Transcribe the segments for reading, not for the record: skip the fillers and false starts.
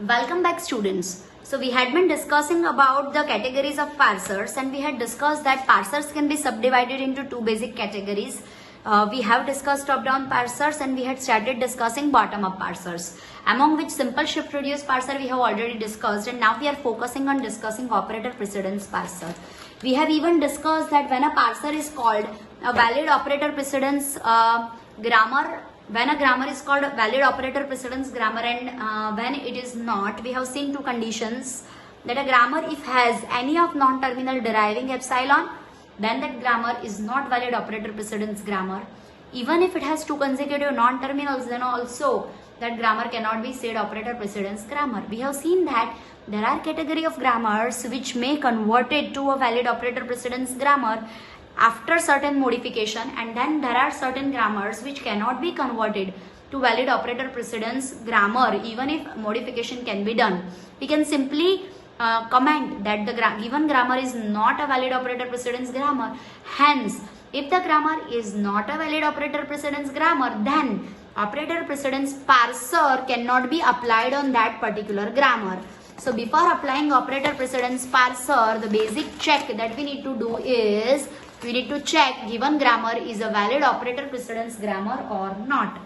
Welcome back, students. So we had been discussing about the categories of parsers, and we had discussed that parsers can be subdivided into two basic categories. We have discussed top-down parsers and we had started discussing bottom-up parsers, among which simple shift reduce parser we have already discussed, and now we are focusing on discussing operator precedence parser. We have even discussed that when a parser is called a valid operator precedence grammar, when a grammar is called valid operator precedence grammar, and when it is not, we have seen two conditions. That a grammar, if has any of non-terminal deriving epsilon, then that grammar is not valid operator precedence grammar. Even if it has two consecutive non-terminals, then also that grammar cannot be said operator precedence grammar. We have seen that there are category of grammars which may convert it to a valid operator precedence grammar after certain modification, and then there are certain grammars which cannot be converted to valid operator precedence grammar even if modification can be done. We can simply comment that the given grammar is not a valid operator precedence grammar. Hence, if the grammar is not a valid operator precedence grammar, then operator precedence parser cannot be applied on that particular grammar. So before applying operator precedence parser, the basic check that we need to do is we need to check given grammar is a valid operator precedence grammar or not.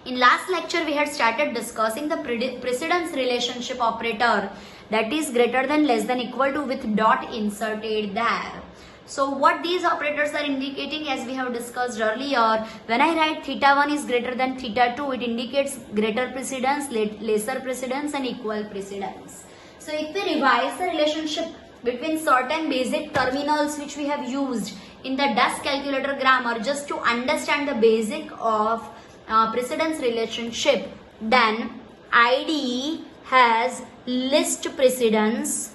In last lecture, we had started discussing the precedence relationship operator, that is greater than, less than, equal to with dot inserted there. So what these operators are indicating, as we have discussed earlier, when I write theta 1 is greater than theta 2, it indicates greater precedence, lesser precedence and equal precedence. So if we revise the relationship between certain basic terminals which we have used in the desk calculator grammar just to understand the basic of precedence relationship, then ID has list precedence,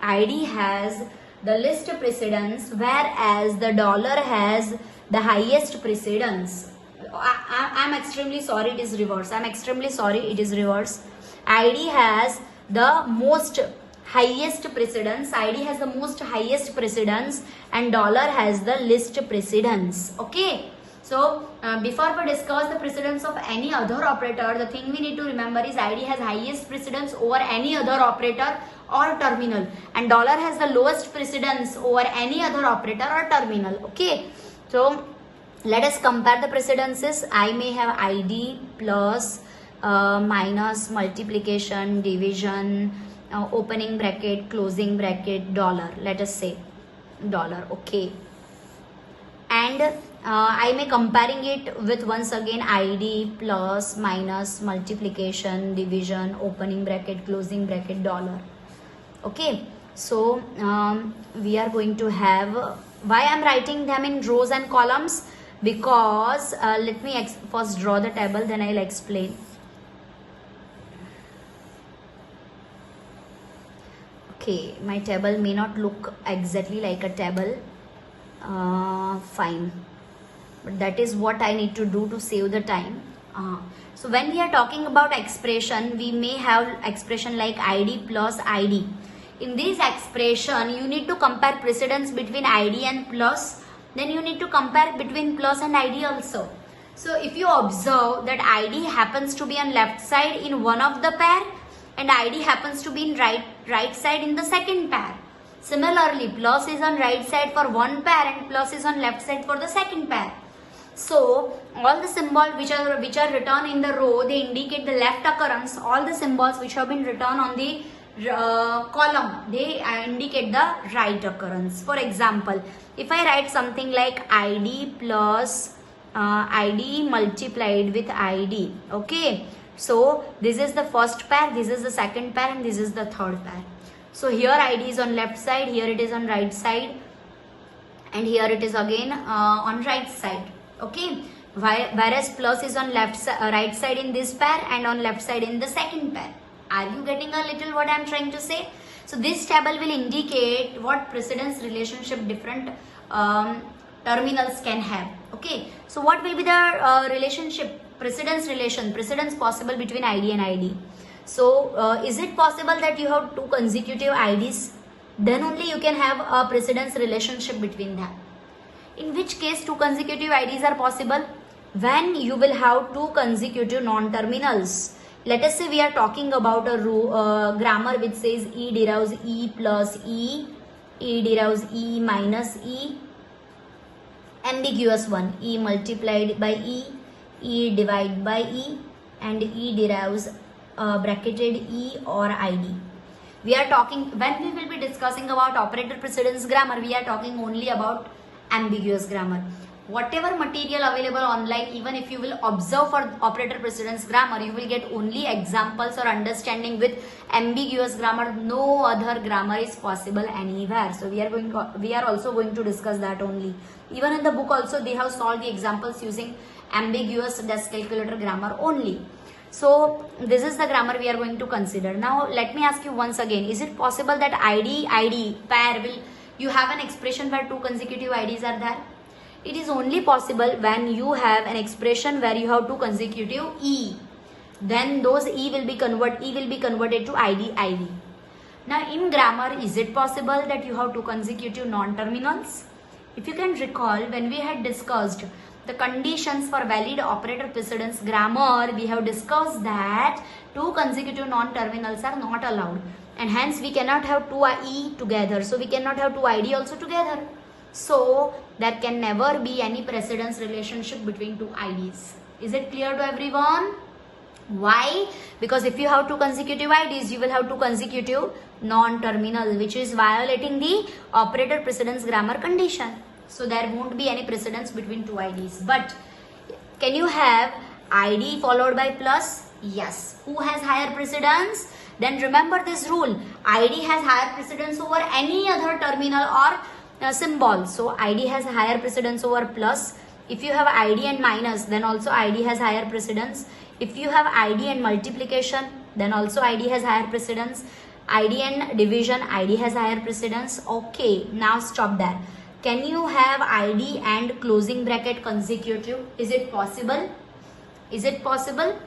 ID has the list precedence, whereas the dollar has the highest precedence. I'm extremely sorry, it is reverse. I'm extremely sorry, it is reverse. ID has the most highest precedence, ID has the most highest precedence, and dollar has the least precedence. Okay. So before we discuss the precedence of any other operator, the thing we need to remember is ID has highest precedence over any other operator or terminal, and dollar has the lowest precedence over any other operator or terminal. Okay. So let us compare the precedences. I may have ID plus minus multiplication, division, opening bracket, closing bracket, dollar. Let us say dollar. Okay. And I may comparing it with once again ID plus minus multiplication, division, opening bracket, closing bracket, dollar. Okay. So we are going to have, why I am writing them in rows and columns, because let me first draw the table, then I will explain. Okay, my table may not look exactly like a table, fine, but that is what I need to do to save the time. So when we are talking about expression, we may have expression like ID plus ID. In this expression, you need to compare precedence between ID and plus, then you need to compare between plus and ID also. So if you observe that ID happens to be on left side in one of the pair, and ID happens to be in right side in the second pair. Similarly, plus is on right side for one pair and plus is on left side for the second pair. So all the symbols which are written in the row, they indicate the left occurrence. All the symbols which have been written on the column, they indicate the right occurrence. For example, if I write something like ID plus ID multiplied with ID, okay. So this is the first pair, this is the second pair, and this is the third pair. So here ID is on left side, here it is on right side, and here it is again on right side. Okay. Whereas plus is on right side in this pair and on left side in the second pair. Are you getting a little what I am trying to say? So this table will indicate what precedence relationship different terminals can have. Okay. So what will be the relationship? Precedence possible between ID and ID. So is it possible that you have two consecutive IDs? Then only you can have a precedence relationship between them. In which case two consecutive IDs are possible? When you will have two consecutive non-terminals. Let us say we are talking about a grammar which says E derives E plus E, E derives E minus E, ambiguous one, E multiplied by E divided by E, and E derives bracketed E or ID. We are talking, when we will be discussing about operator precedence grammar, we are talking only about ambiguous grammar. Whatever material available online, even if you will observe for operator precedence grammar, you will get only examples or understanding with ambiguous grammar. No other grammar is possible anywhere. So we are also going to discuss that only. Even in the book also they have solved the examples using ambiguous desk calculator grammar only. So this is the grammar we are going to consider. Now let me ask you once again, is it possible that ID pair will, you have an expression where two consecutive IDs are there? It is only possible when you have an expression where you have two consecutive E. Then those E will be converted to ID. Now in grammar, is it possible that you have two consecutive non-terminals? If you can recall, when we had discussed the conditions for valid operator precedence grammar, we have discussed that two consecutive non-terminals are not allowed, and hence we cannot have two E together. So we cannot have two ID also together. So there can never be any precedence relationship between two IDs. Is it clear to everyone? Why? Because if you have two consecutive IDs, you will have two consecutive non-terminal, which is violating the operator precedence grammar condition. So there won't be any precedence between two IDs. But can you have ID followed by plus? Yes. Who has higher precedence? Then remember this rule. ID has higher precedence over any other terminal or symbol. So ID has higher precedence over plus. If you have ID and minus, then also ID has higher precedence. If you have ID and multiplication, then also ID has higher precedence. ID and division, ID has higher precedence. Okay, now stop there. Can you have ID and closing bracket consecutive? Is it possible? Is it possible?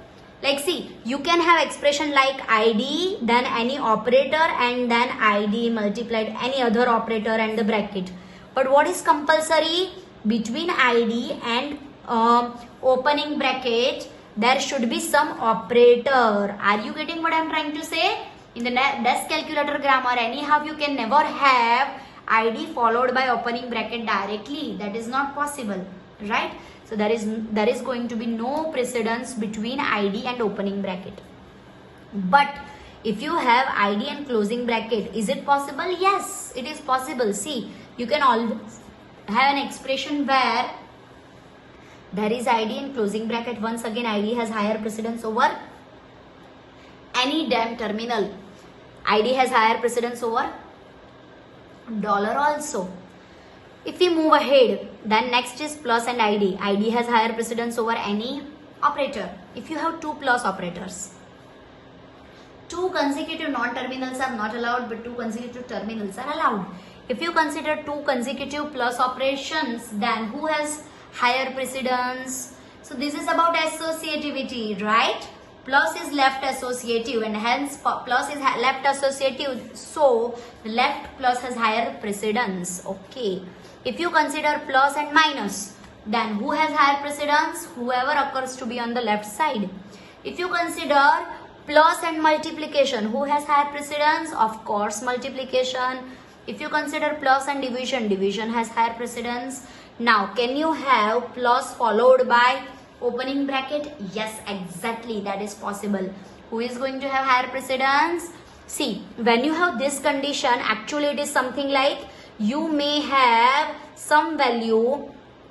Like see, you can have expression like ID, then any operator, and then ID multiplied any other operator and the bracket. But what is compulsory? Between ID and opening bracket, there should be some operator. Are you getting what I am trying to say? In the desk calculator grammar, anyhow you can never have ID followed by opening bracket directly. That is not possible, right? So there is going to be no precedence between ID and opening bracket. But if you have ID and closing bracket, is it possible? Yes, it is possible. See, you can always have an expression where there is ID and closing bracket. Once again, ID has higher precedence over any damn terminal. ID has higher precedence over dollar also. If we move ahead, then next is plus and ID. ID has higher precedence over any operator. If you have two plus operators, two consecutive non-terminals are not allowed, but two consecutive terminals are allowed. If you consider two consecutive plus operations, then who has higher precedence? So this is about associativity, right? Plus is left associative, and hence plus is left associative. So the left plus has higher precedence. Okay. If you consider plus and minus, then who has higher precedence? Whoever occurs to be on the left side. If you consider plus and multiplication, who has higher precedence? Of course, multiplication. If you consider plus and division, division has higher precedence. Now, can you have plus followed by opening bracket? Yes, exactly, that is possible. Who is going to have higher precedence? See, when you have this condition, actually it is something like you may have some value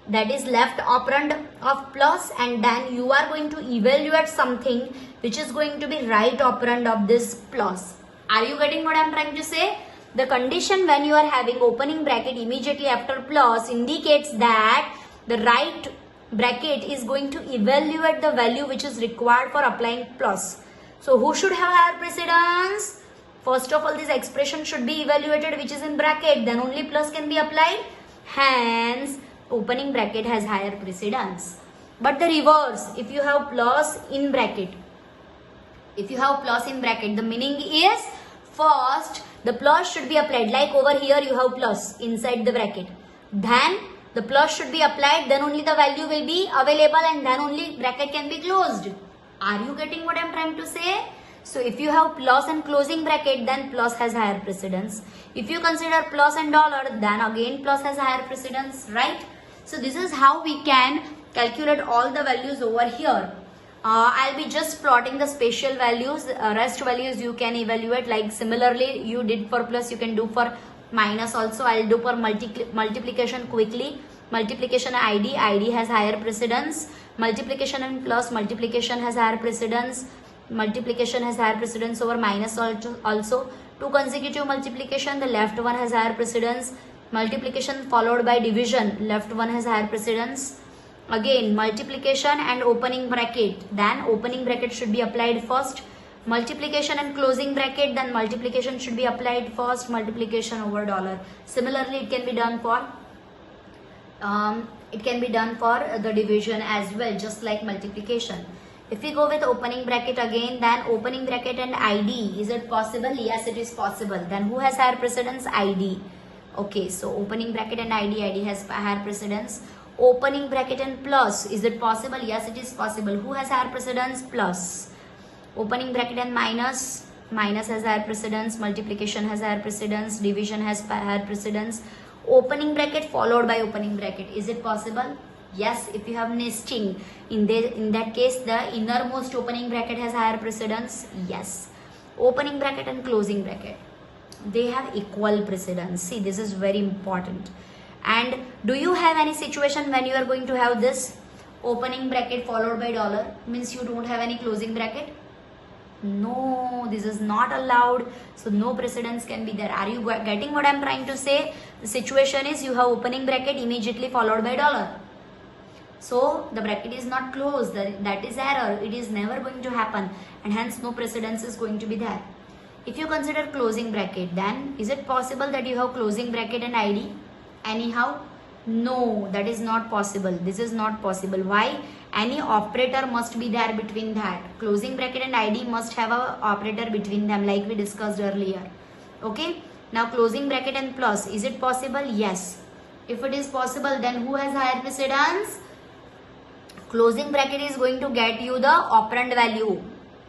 that is left operand of plus, and then you are going to evaluate something which is going to be right operand of this plus. Are you getting what I am trying to say? The condition when you are having opening bracket immediately after plus indicates that the right bracket is going to evaluate the value which is required for applying plus. So who should have higher precedence? First of all, this expression should be evaluated which is in bracket, then only plus can be applied. Hence, opening bracket has higher precedence. But the reverse, if you have plus in bracket, the meaning is first the plus should be applied, like over here you have plus inside the bracket. Then the plus should be applied, then only the value will be available, and then only bracket can be closed. Are you getting what I'm trying to say? So if you have plus and closing bracket, then plus has higher precedence. If you consider plus and dollar, then again plus has higher precedence, right? So this is how we can calculate all the values over here. I'll be just plotting the special values. Rest values you can evaluate, like similarly you did for plus, you can do for minus also. I'll do for multiplication quickly. Multiplication ID has higher precedence. Multiplication and plus, multiplication has higher precedence. Multiplication has higher precedence over minus also. Two consecutive multiplication, the left one has higher precedence. Multiplication followed by division, left one has higher precedence. Again multiplication and opening bracket, then opening bracket should be applied first. Multiplication and closing bracket, then multiplication should be applied first. Multiplication over dollar. Similarly it can be done for the division as well, just like multiplication. If we go with opening bracket again, then opening bracket and ID, is it possible? Yes, it is possible. Then who has higher precedence? ID. Okay, so opening bracket and ID has higher precedence. Opening bracket and plus, is it possible? Yes, it is possible. Who has higher precedence? Plus. Opening bracket and minus has higher precedence. Multiplication has higher precedence. Division has higher precedence. Opening bracket followed by opening bracket, is it possible? Yes, if you have nesting, in that case the innermost opening bracket has higher precedence. Yes. Opening bracket and closing bracket, they have equal precedence. See, this is very important. And do you have any situation when you are going to have this opening bracket followed by dollar? Means you don't have any closing bracket? No, this is not allowed. So no precedence can be there. Are you getting what I'm trying to say? The situation is you have opening bracket immediately followed by dollar. So the bracket is not closed. That is error. It is never going to happen, and hence no precedence is going to be there. If you consider closing bracket, then is it possible that you have closing bracket and ID anyhow? No, that is not possible. This is not possible. Why? Any operator must be there between that. Closing bracket and ID must have a operator between them, like we discussed earlier. Okay. Now closing bracket and plus, is it possible? Yes. If it is possible, then who has higher precedence? Closing bracket is going to get you the operand value.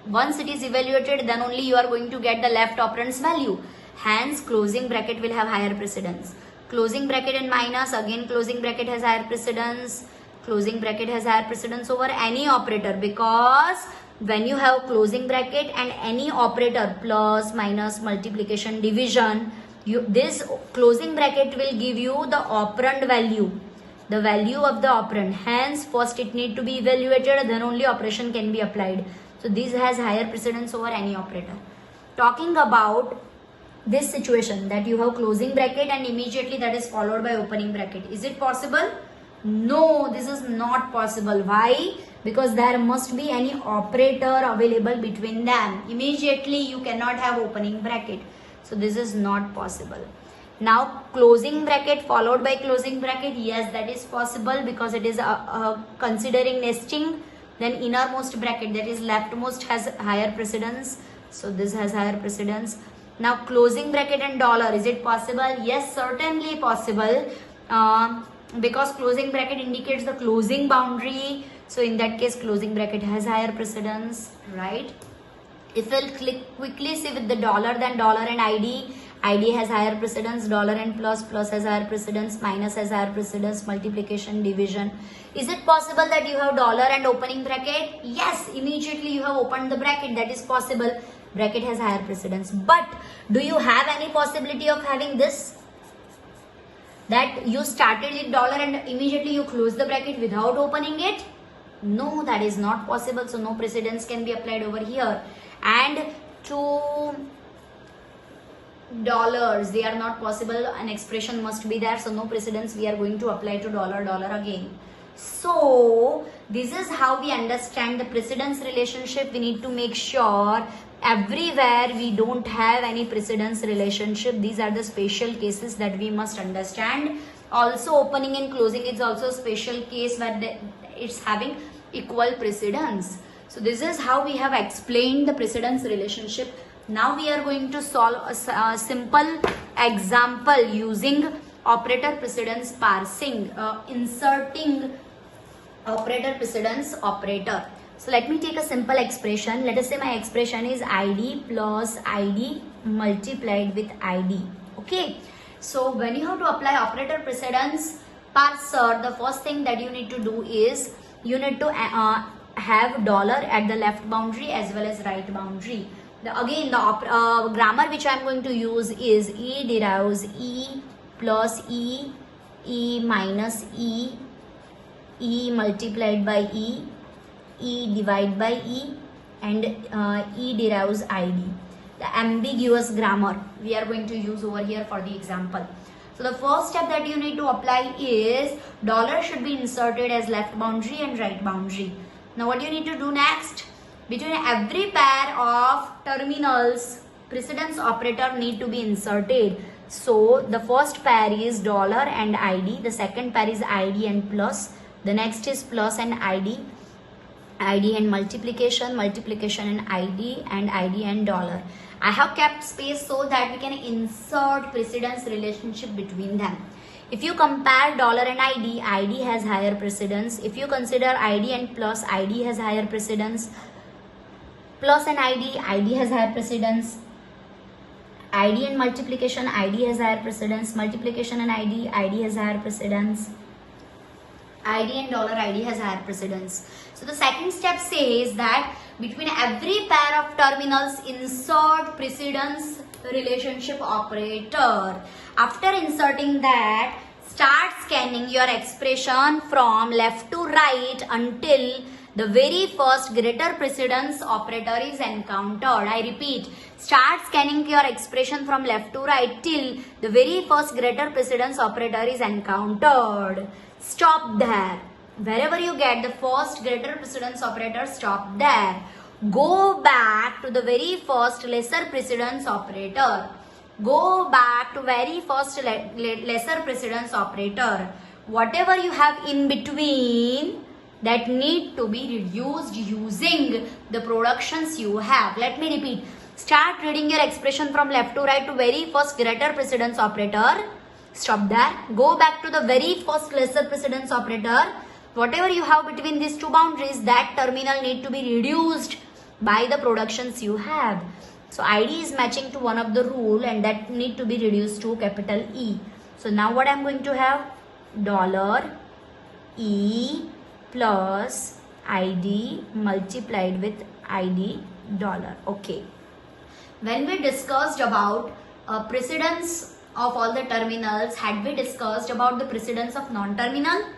Once it is evaluated, then only you are going to get the left operand's value. Hence closing bracket will have higher precedence. Closing bracket and minus, again closing bracket has higher precedence. Closing bracket has higher precedence over any operator, because when you have closing bracket and any operator, plus, minus, multiplication, division, this closing bracket will give you the operand value, the value of the operand. Hence first it need to be evaluated, then only operation can be applied. So this has higher precedence over any operator. Talking about this situation that you have closing bracket and immediately that is followed by opening bracket, is it possible? No, this is not possible. Why? Because there must be any operator available between them. Immediately you cannot have opening bracket. So this is not possible. Now closing bracket followed by closing bracket, yes, that is possible, because it is considering nesting. Then innermost bracket, that is leftmost, has higher precedence. So this has higher precedence. Now closing bracket and dollar, is it possible? Yes, certainly possible. Because closing bracket indicates the closing boundary. So in that case closing bracket has higher precedence, right? If we'll quickly see with the dollar, then dollar and ID has higher precedence. Dollar and plus has higher precedence. Minus has higher precedence. Multiplication, division. Is it possible that you have dollar and opening bracket? Yes, immediately you have opened the bracket, that is possible. Bracket has higher precedence. But do you have any possibility of having this? That you started with dollar and immediately you close the bracket without opening it? No, that is not possible. So no precedence can be applied over here. And to dollars, they are not possible. An expression must be there. So no precedence we are going to apply to dollar again. So this is how we understand the precedence relationship. We need to make sure everywhere we don't have any precedence relationship. These are the special cases that we must understand. Also opening and closing is also a special case where it's having equal precedence. So this is how we have explained the precedence relationship. Now we are going to solve a simple example using operator precedence parsing, inserting operator precedence operator. So let me take a simple expression. Let us say my expression is ID plus ID multiplied with ID. Okay. So when you have to apply operator precedence parser, the first thing that you need to do is you need to have dollar at the left boundary as well as right boundary. Again, the grammar which I am going to use is E derives E plus E, E minus E, E multiplied by E, E divided by E, and E derives ID. The ambiguous grammar we are going to use over here for the example. So the first step that you need to apply is dollar should be inserted as left boundary and right boundary. Now what you need to do next? Between every pair of terminals, precedence operator need to be inserted. So the first pair is dollar and ID. The second pair is ID and plus. The next is plus and ID. ID and multiplication, multiplication and ID and dollar. I have kept space so that we can insert precedence relationship between them. If you compare dollar and ID, ID has higher precedence. If you consider ID and plus, ID has higher precedence. Plus and ID has higher precedence. ID and multiplication, ID has higher precedence. Multiplication and ID has higher precedence. ID and dollar, ID has higher precedence. So the second step says that between every pair of terminals, insert precedence relationship operator. After inserting that, start scanning your expression from left to right until the very first greater precedence operator is encountered. I repeat, start scanning your expression from left to right till the very first greater precedence operator is encountered. Stop there. Wherever you get the first greater precedence operator, stop there. Go back to the very first lesser precedence operator. Go back to very first lesser precedence operator. Whatever you have in between, that need to be reduced using the productions you have. Let me repeat. Start reading your expression from left to right to very first greater precedence operator. Stop there. Go back to the very first lesser precedence operator. Whatever you have between these two boundaries, that terminal need to be reduced by the productions you have. So ID is matching to one of the rule and that need to be reduced to capital E. So now what I am going to have? Dollar E plus ID multiplied with ID dollar. Okay. When we discussed about precedence of all the terminals, had we discussed about the precedence of non-terminal?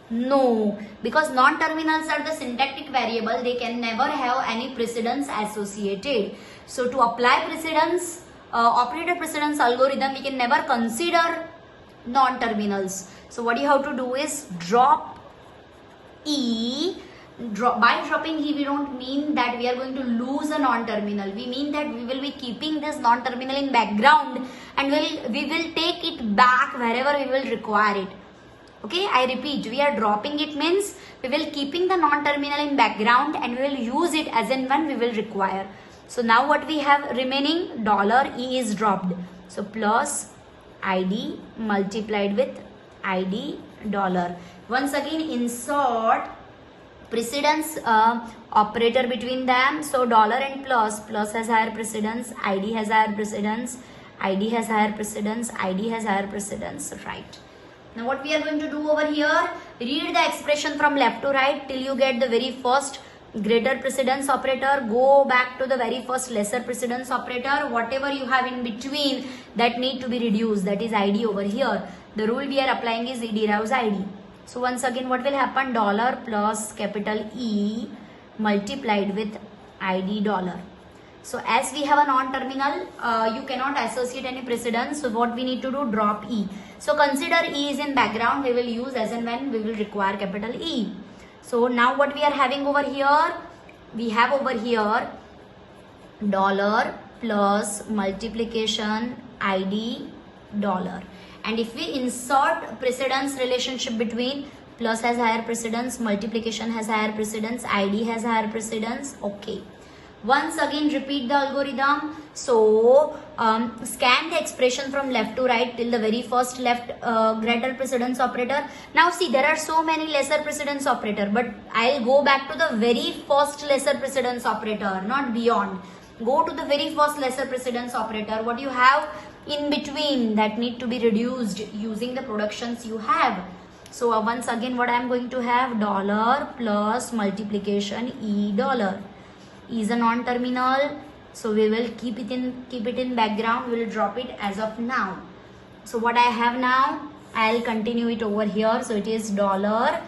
No, because non-terminals are the syntactic variable. They can never have any precedence associated. So to apply precedence, operator precedence algorithm, we can never consider non-terminals. So what you have to do is drop E. By dropping E, we don't mean that we are going to lose a non-terminal. We mean that we will be keeping this non-terminal in background and we will take it back wherever we will require it. Okay, I repeat, we are dropping it means we will keeping the non-terminal in background and we will use it as and when we will require. So now what we have remaining, dollar E is dropped. So plus ID multiplied with ID dollar. Once again insert precedence operator between them. So dollar and plus has higher precedence, ID has higher precedence, ID has higher precedence, ID has higher precedence, right? Now what we are going to do over here, read the expression from left to right till you get the very first greater precedence operator. Go back to the very first lesser precedence operator. Whatever you have in between that need to be reduced, that is ID over here. The rule we are applying is E derives ID. So once again what will happen, dollar plus capital E multiplied with ID dollar. So as we have a non-terminal, you cannot associate any precedence. So what we need to do, drop E. So consider E is in background. We will use as and when we will require capital E. So now what we are having over here, we have over here dollar plus multiplication ID dollar. And if we insert precedence relationship between plus has higher precedence, multiplication has higher precedence, ID has higher precedence, okay. Once again repeat the algorithm. So scan the expression from left to right till the very first left greater precedence operator. Now see, there are so many lesser precedence operator, but I'll go back to the very first lesser precedence operator, not beyond. Go to the very first lesser precedence operator. What you have in between that need to be reduced using the productions you have. So once again what I am going to have, dollar plus multiplication E dollar. E is a non-terminal, so we will keep it in background. We will drop it as of now. So what I have now, I'll continue it over here. So it is dollar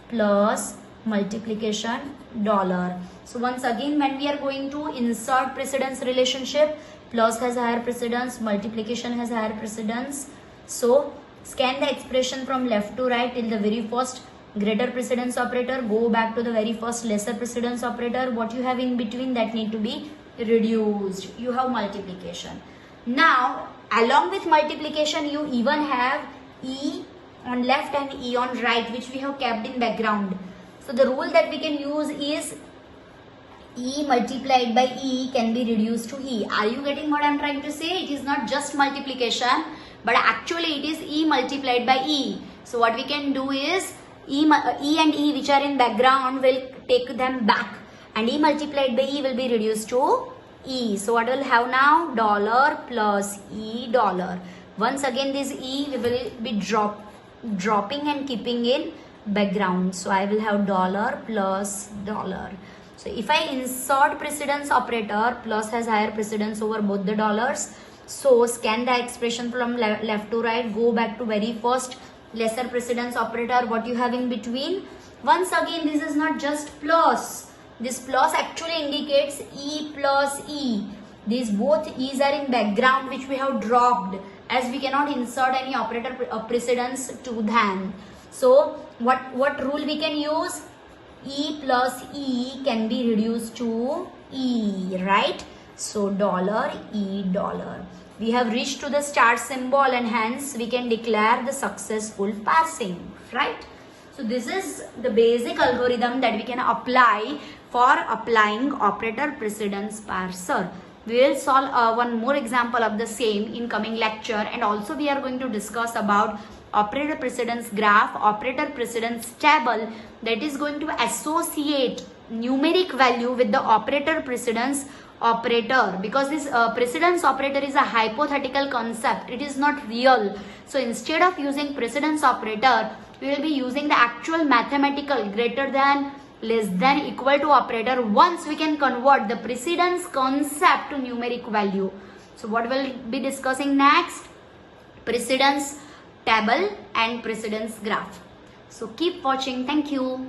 plus multiplication dollar. So once again, when we are going to insert precedence relationship, plus has higher precedence, multiplication has higher precedence. So scan the expression from left to right till the very first greater precedence operator, go back to the very first lesser precedence operator. What you have in between that need to be reduced. You have multiplication. Now along with multiplication you even have E on left and E on right, which we have kept in background. So the rule that we can use is E multiplied by E can be reduced to E. Are you getting what I am trying to say? It is not just multiplication, but actually it is E multiplied by E. So what we can do is E and E which are in background will take them back, and E multiplied by E will be reduced to E. So what we'll have now, dollar plus E dollar. Once again this E we will be dropping and keeping in background. So I will have dollar plus dollar. So if I insert precedence operator, plus has higher precedence over both the dollars. So scan the expression from left to right, go back to very first lesser precedence operator. What you have in between, once again this is not just plus. This plus actually indicates E plus E. These both E's are in background which we have dropped, as we cannot insert any operator precedence to them. So what rule we can use? E plus E can be reduced to E, right? So dollar E dollar. We have reached to the star symbol and hence we can declare the successful parsing, right? So this is the basic algorithm that we can apply for applying operator precedence parser. We will solve one more example of the same in coming lecture, and also we are going to discuss about operator precedence graph, operator precedence table that is going to associate numeric value with the operator precedence operator, because this precedence operator is a hypothetical concept, it is not real. So instead of using precedence operator, we will be using the actual mathematical greater than, less than, equal to operator once we can convert the precedence concept to numeric value. So what we'll be discussing next? Precedence table and precedence graph. So keep watching. Thank you.